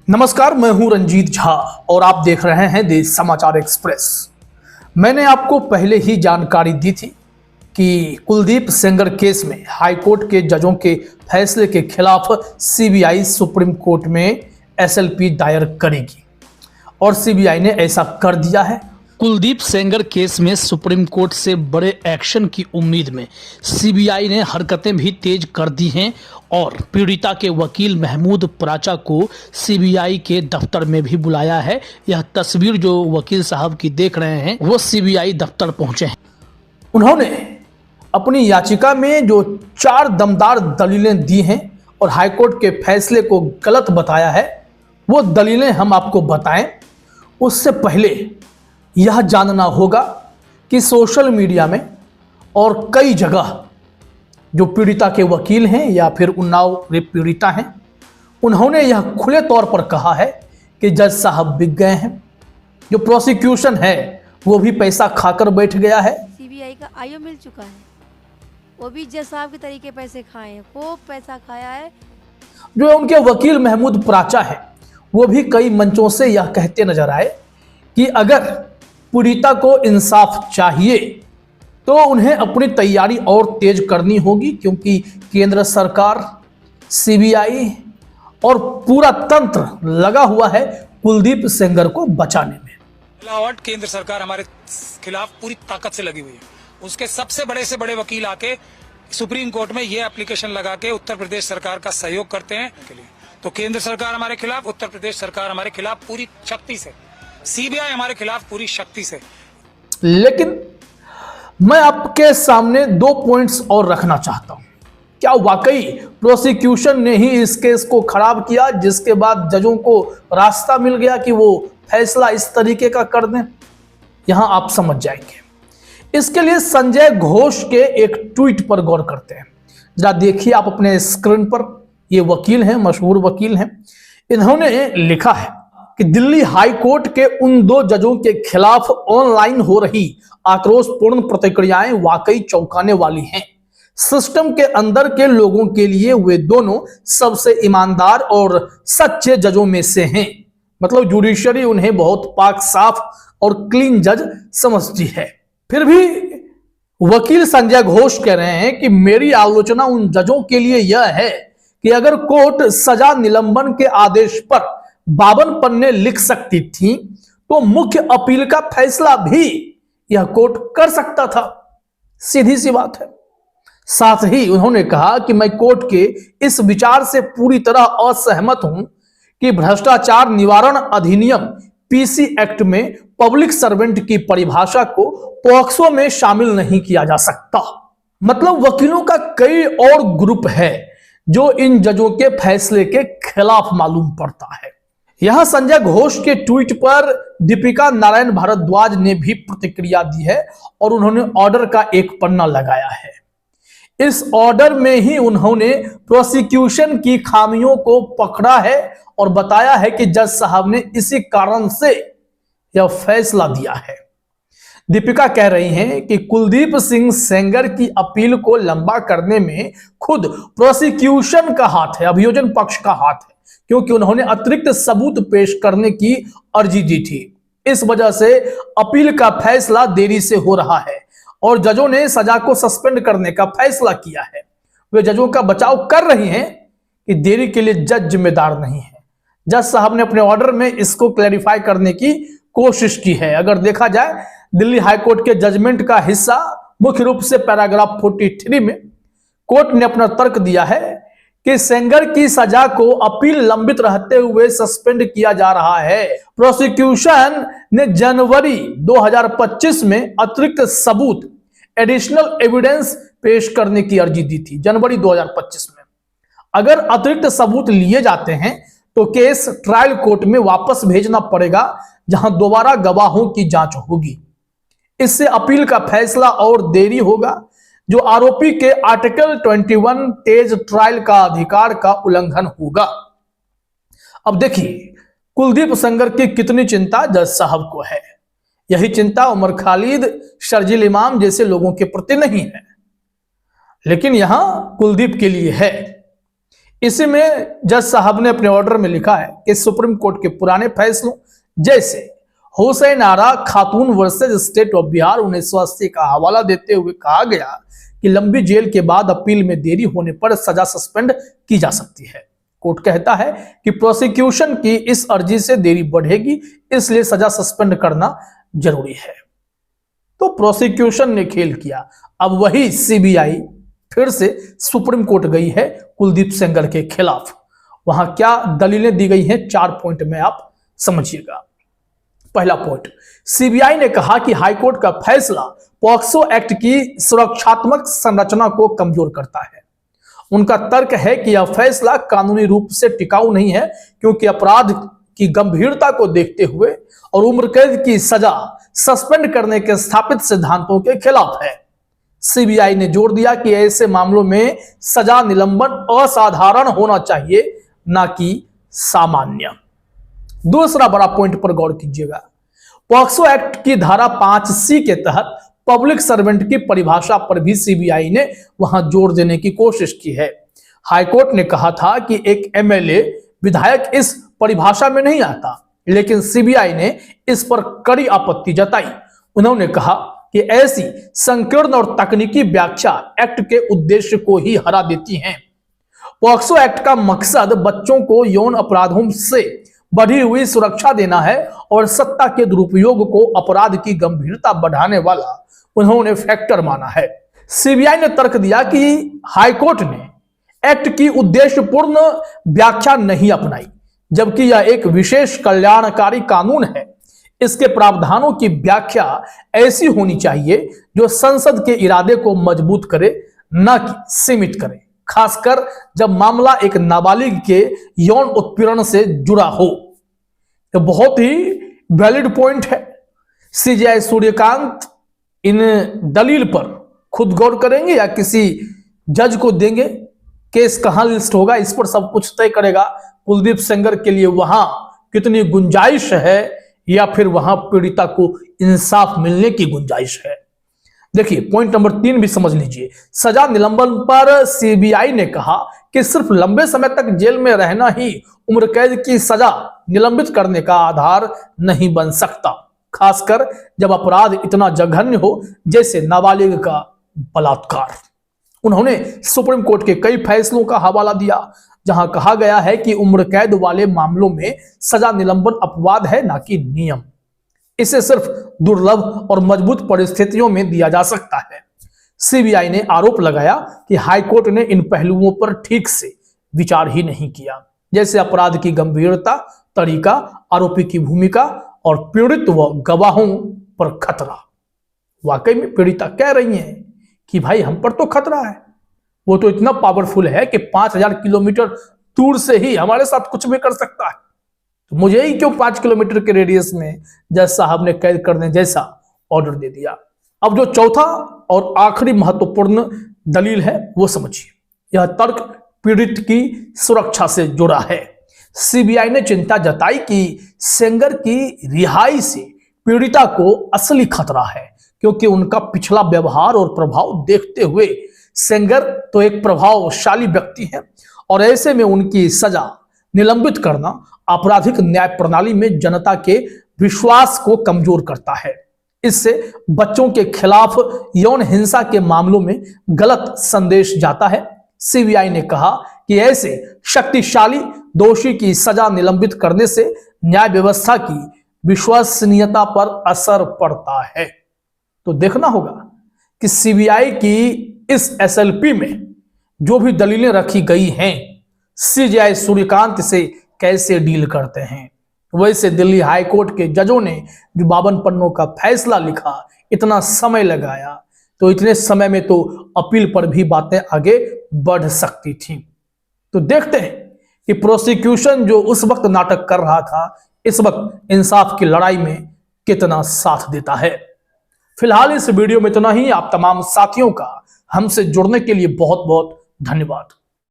नमस्कार, मैं हूं रंजीत झा और आप देख रहे हैं देश समाचार एक्सप्रेस। मैंने आपको पहले ही जानकारी दी थी कि कुलदीप सेंगर केस में हाईकोर्ट के जजों के फैसले के खिलाफ सीबीआई सुप्रीम कोर्ट में एसएलपी दायर करेगी और सीबीआई ने ऐसा कर दिया है। कुलदीप सेंगर केस में सुप्रीम कोर्ट से बड़े एक्शन की उम्मीद में सीबीआई ने हरकतें भी तेज कर दी हैं और पीड़िता के वकील महमूद प्राचा को सीबीआई के दफ्तर में भी बुलाया है। यह तस्वीर जो वकील साहब की देख रहे हैं वो सीबीआई दफ्तर पहुंचे हैं। उन्होंने अपनी याचिका में जो 4 दमदार दलीलें दी हैं और हाईकोर्ट के फैसले को गलत बताया है, वो दलीलें हम आपको बताएं। उससे पहले यह जानना होगा कि सोशल मीडिया में और कई जगह जो पीड़िता के वकील हैं या फिर उन्नाव रेप पीड़िता हैं, उन्होंने यह खुले तौर पर कहा है कि जज साहब बिक गए हैं। जो प्रोसिक्यूशन है वो भी पैसा खाकर बैठ गया है। सीबीआई का आईओ मिल चुका है, वो भी जज साहब के तरीके पैसे खाए हैं, खूब पैसा खाया है। जो उनके वकील महमूद प्राचा है वो भी कई मंचों से यह कहते नजर आए कि अगर पीड़िता को इंसाफ चाहिए तो उन्हें अपनी तैयारी और तेज करनी होगी, क्योंकि केंद्र सरकार, सीबीआई और पूरा तंत्र लगा हुआ है कुलदीप सेंगर को बचाने में। मिलावट केंद्र सरकार हमारे खिलाफ पूरी ताकत से लगी हुई है। उसके सबसे बड़े से बड़े वकील आके सुप्रीम कोर्ट में ये एप्लीकेशन लगा के उत्तर प्रदेश सरकार का सहयोग करते हैं के लिए। तो केंद्र सरकार हमारे खिलाफ, उत्तर प्रदेश सरकार हमारे खिलाफ पूरी शक्ति से, सीबीआई हमारे खिलाफ पूरी शक्ति से। लेकिन मैं आपके सामने 2 पॉइंट्स और रखना चाहता हूं। क्या वाकई प्रोसिक्यूशन ने ही इस केस को खराब किया, जिसके बाद जजों को रास्ता मिल गया कि वो फैसला इस तरीके का कर दें? यहां आप समझ जाएंगे। इसके लिए संजय घोष के एक ट्वीट पर गौर करते हैं। जरा देखिए आप अपने स्क्रीन पर। ये वकील हैं, मशहूर वकील हैं। इन्होंने लिखा है कि दिल्ली हाई कोर्ट के उन 2 जजों के खिलाफ ऑनलाइन हो रही आक्रोशपूर्ण प्रतिक्रियाएं वाकई चौंकाने वाली हैं। सिस्टम के अंदर के लोगों के लिए वे दोनों सबसे ईमानदार और सच्चे जजों में से हैं। मतलब जुडिशरी उन्हें बहुत पाक साफ और क्लीन जज समझती है। फिर भी वकील संजय घोष कह रहे हैं कि मेरी आलोचना उन जजों के लिए यह है कि अगर कोर्ट सजा निलंबन के आदेश पर 52 पन्ने लिख सकती थी तो मुख्य अपील का फैसला भी यह कोर्ट कर सकता था। सीधी सी बात है। साथ ही उन्होंने कहा कि मैं कोर्ट के इस विचार से पूरी तरह असहमत हूं कि भ्रष्टाचार निवारण अधिनियम पीसी एक्ट में पब्लिक सर्वेंट की परिभाषा को पॉक्सो में शामिल नहीं किया जा सकता। मतलब वकीलों का कई और ग्रुप है जो इन जजों के फैसले के खिलाफ मालूम पड़ता है। यहां संजय घोष के ट्वीट पर दीपिका नारायण भारद्वाज ने भी प्रतिक्रिया दी है और उन्होंने ऑर्डर का एक पन्ना लगाया है। इस ऑर्डर में ही उन्होंने प्रोसिक्यूशन की खामियों को पकड़ा है और बताया है कि जज साहब ने इसी कारण से यह फैसला दिया है। दीपिका कह रही हैं कि कुलदीप सिंह सेंगर की अपील को लंबा करने में खुद प्रोसिक्यूशन का हाथ है, अभियोजन पक्ष का हाथ है, क्योंकि उन्होंने अतिरिक्त सबूत पेश करने की अर्जी दी थी। इस वजह से अपील का फैसला देरी से हो रहा है और जजों ने सजा को सस्पेंड करने का फैसला किया है। वे जजों का बचाव कर रही हैं कि देरी के लिए जज जिम्मेदार नहीं है। जज साहब ने अपने ऑर्डर में इसको क्लैरिफाई करने की कोशिश की है। अगर देखा जाए दिल्ली हाईकोर्ट के जजमेंट का हिस्सा मुख्य रूप से पैराग्राफ 43 में कोर्ट ने अपना तर्क दिया है कि सेंगर की सजा को अपील लंबित रहते हुए सस्पेंड किया जा रहा है। प्रोसिक्यूशन ने जनवरी 2025 में अतिरिक्त सबूत, एडिशनल एविडेंस पेश करने की अर्जी दी थी। जनवरी 2025 में अगर अतिरिक्त सबूत लिए जाते हैं तो केस ट्रायल कोर्ट में वापस भेजना पड़ेगा, जहां दोबारा गवाहों की जांच होगी। इससे अपील का फैसला और देरी होगा, जो आरोपी के आर्टिकल 21 तेज ट्रायल का अधिकार का उल्लंघन होगा। अब देखिए कुलदीप सेंगर की कितनी चिंता जज साहब को है। यही चिंता उमर खालिद, शर्जील इमाम जैसे लोगों के प्रति नहीं है, लेकिन यहां कुलदीप के लिए है। इसी में जज साहब ने अपने ऑर्डर में लिखा है कि सुप्रीम कोर्ट के पुराने फैसलों जैसे हुसैन आरा खातून वर्सेज स्टेट ऑफ बिहार 1980 का हवाला देते हुए कहा गया कि लंबी जेल के बाद अपील में देरी होने पर सजा सस्पेंड की जा सकती है। कोर्ट कहता है कि प्रोसिक्यूशन की इस अर्जी से देरी बढ़ेगी, इसलिए सजा सस्पेंड करना जरूरी है। तो प्रोसिक्यूशन ने खेल किया। अब वही सीबीआई फिर से सुप्रीम कोर्ट गई है कुलदीप सेंगर के खिलाफ। वहां क्या दलीलें दी गई हैं, 4 पॉइंट में आप समझिएगा। पहला पॉइंट, सीबीआई ने कहा कि हाईकोर्ट का फैसला पॉक्सो एक्ट की सुरक्षात्मक संरचना को कमजोर करता है। उनका तर्क है कि यह फैसला कानूनी रूप से टिकाऊ नहीं है, क्योंकि अपराध की गंभीरता को देखते हुए और उम्र कैद की सजा सस्पेंड करने के स्थापित सिद्धांतों के खिलाफ है। सीबीआई ने जोर दिया कि ऐसे मामलों में सजा निलंबन असाधारण होना चाहिए, ना कि सामान्य। दूसरा बड़ा पॉइंट पर गौर कीजिएगा। पॉक्सो एक्ट की धारा 5C के तहत पब्लिक सर्वेंट की परिभाषा पर भी सीबीआई ने वहां जोर देने की कोशिश की है। हाईकोर्ट ने कहा था कि एक एमएलए विधायक इस परिभाषा में नहीं आता, लेकिन सीबीआई ने इस पर कड़ी आपत्ति जताई। उन्होंने कहा कि ऐसी संकीर्ण और तकनीकी व्याख्या एक्ट के उद्देश्य को ही हरा देती हैं। पॉक्सो एक्ट का मकसद बच्चों को यौन अपराधों से बढ़ी हुई सुरक्षा देना है और सत्ता के दुरुपयोग को अपराध की गंभीरता बढ़ाने वाला उन्होंने फैक्टर माना है। सीबीआई ने तर्क दिया कि हाईकोर्ट ने एक्ट की उद्देश्यपूर्ण व्याख्या नहीं अपनाई, जबकि यह एक विशेष कल्याणकारी कानून है। इसके प्रावधानों की व्याख्या ऐसी होनी चाहिए जो संसद के इरादे को मजबूत करे, न कि सीमित करे, खासकर जब मामला एक नाबालिग के यौन उत्पीड़न से जुड़ा हो। तो बहुत ही वैलिड पॉइंट है। सीजेआई सूर्यकांत इन दलील पर खुद गौर करेंगे या किसी जज को देंगे? केस कहां लिस्ट होगा, इस पर सब कुछ तय करेगा कुलदीप सेंगर के लिए वहां कितनी गुंजाइश है, या फिर वहां पीड़िता को इंसाफ मिलने की गुंजाइश है। देखिए पॉइंट नंबर 3 भी समझ लीजिए। सजा निलंबन पर सीबीआई ने कहा कि सिर्फ लंबे समय तक जेल में रहना ही उम्र कैद की सजा निलंबित करने का आधार नहीं बन सकता, खासकर जब अपराध इतना जघन्य हो जैसे नाबालिग का बलात्कार। उन्होंने सुप्रीम कोर्ट के कई फैसलों का हवाला दिया जहां कहा गया है कि उम्र कैद वाले मामलों में सजा निलंबन अपवाद है, ना कि नियम। इसे सिर्फ दुर्लभ और मजबूत परिस्थितियों में दिया जा सकता है। सीबीआई ने आरोप लगाया कि हाईकोर्ट ने इन पहलुओं पर ठीक से विचार ही नहीं किया, जैसे अपराध की गंभीरता, तरीका, आरोपी की भूमिका और पीड़ित व गवाहों पर खतरा। वाकई में पीड़िता कह रही हैं कि भाई हम पर तो खतरा है। वो तो इतना पावरफुल है कि 5000 किलोमीटर दूर से ही हमारे साथ कुछ भी कर सकता है। तो मुझे ही क्यों 5 किलोमीटर के रेडियस में जज साहब ने कैद करने जैसा ऑर्डर दे दिया। अब जो चौथा और आखिरी महत्वपूर्ण दलील है वो समझिए। यह तर्क पीड़ित की सुरक्षा से जुड़ा है। सीबीआई ने चिंता जताई कि सेंगर की रिहाई से पीड़िता को असली खतरा है, क्योंकि उनका पिछला व्यवहार और प्रभाव देखते हुए सेंगर तो एक प्रभावशाली व्यक्ति है और ऐसे में उनकी सजा निलंबित करना आपराधिक न्याय प्रणाली में जनता के विश्वास को कमजोर करता है। इससे बच्चों के खिलाफ यौन हिंसा के मामलों में गलत संदेश जाता है। सीबीआई ने कहा कि ऐसे शक्तिशाली दोषी की सजा निलंबित करने से न्याय व्यवस्था की विश्वसनीयता पर असर पड़ता है। तो देखना होगा कि सीबीआई की इस एसएलपी में जो भी दलीलें रखी गई हैं, सीजेआई सूर्यकांत से कैसे डील करते हैं। वैसे दिल्ली हाईकोर्ट के जजों ने जो 52 पन्नों का फैसला लिखा, इतना समय लगाया, तो इतने समय में तो अपील पर भी बातें आगे बढ़ सकती थी। तो देखते हैं कि प्रोसिक्यूशन जो उस वक्त नाटक कर रहा था, इस वक्त इंसाफ की लड़ाई में कितना साथ देता है। फिलहाल इस वीडियो में इतना ही। आप तमाम साथियों का हमसे जुड़ने के लिए बहुत बहुत धन्यवाद।